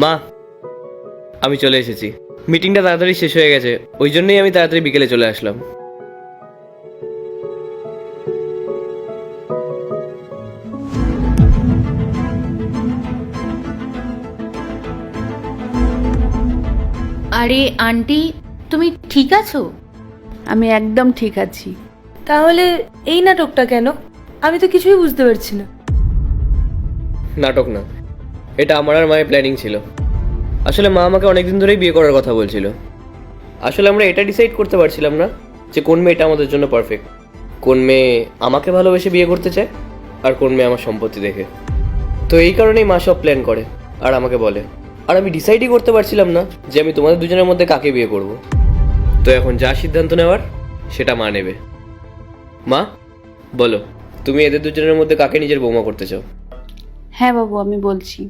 মা, আমি চলে এসেছি। মিটিংটা তাড়াতাড়ি শেষ হয়ে গেছে, ওই জন্যই আমি তাড়াতাড়ি বিকেলে চলে আসলাম। আরে আন্টি, তুমি ঠিক আছো? আমি একদম ঠিক আছি। তাহলে এই নাটকটা কেন? আমি তো কিছুই বুঝতে পারছি না। নাটক না, এটা আমার আর মায়ের প্ল্যানিং ছিল। আসলে মা আমাকে অনেকদিন ধরেই বিয়ে করার কথা বলছিল। আসলে আমরা এটা ডিসাইড করতে পারছিলাম না যে কোন মেয়েটা আমাদের জন্য পারফেক্ট। কোন মেয়ে আমাকে ভালোবেসে বিয়ে করতে চায় আর কোন মেয়ে আমার সম্পত্তি দেখে। তো এই কারণেই মা সব প্ল্যান করে আর আমাকে বলে। আর আমি ডিসাইডই করতে পারছিলাম না যে আমি তোমাদের দুজনের মধ্যে কাকে বিয়ে করব। তো এখন যা সিদ্ধান্ত নেওয়ার সেটা মা নেবে। মা, বলো, তুমি এদের দুজনের মধ্যে কাকে নিজের বৌমা করতে চাও? হ্যাঁ বাবু, আমি বলছি,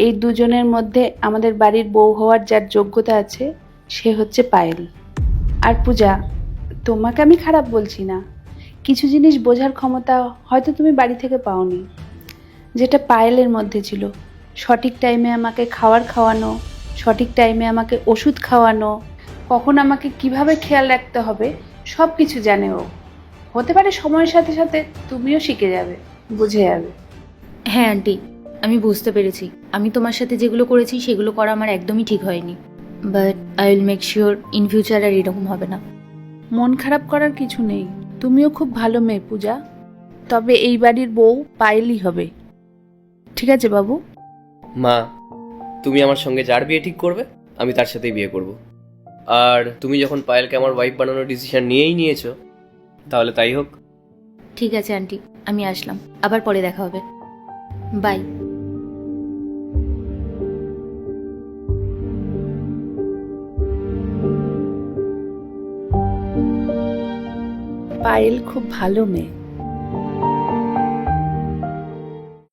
এই দুজনের মধ্যে আমাদের বাড়ির বউ হওয়ার যার যোগ্যতা আছে সে হচ্ছে পায়েল। আর পূজা, তোমাকে আমি খারাপ বলছি না, কিছু জিনিস বোঝার ক্ষমতা হয়তো তুমি বাড়ি থেকে পাওনি, যেটা পায়েলের মধ্যে ছিল। সঠিক টাইমে আমাকে খাওয়ানো, সঠিক টাইমে আমাকে ওষুধ খাওয়ানো, কখন আমাকে কিভাবে খেয়াল রাখতে হবে সব কিছু জানে ও। হতে পারে সময়ের সাথে সাথে তুমিও শিখে যাবে, বুঝে যাবে। হ্যাঁ আন্টি, আমি বুঝতে পেরেছি। আমি তোমার সাথে যেগুলো করেছি সেগুলো করা আমার একদমই ঠিক হয়নি, but I will make sure in future আর এরকম হবে না। মন খারাপ করার কিছু নেই, তুমিও খুব ভালো মেয়ে পূজা। তবে এই বাড়ির বউ পায়েলই হবে, ঠিক আছে বাবু? মা, তুমি আমার সঙ্গে যার বিয়ে ঠিক করবে আমি তার সাথেই বিয়ে করব। আর তুমি যখন পায়েলকে আমার ওয়াইফ বানানোর ডিসিশন নিয়েই নিয়েছো, তাহলে তাই হোক। ঠিক আছে আন্টি, আমি আসলাম, আবার পরে দেখা হবে। বাই। পায়েল খুব ভালো মেয়ে।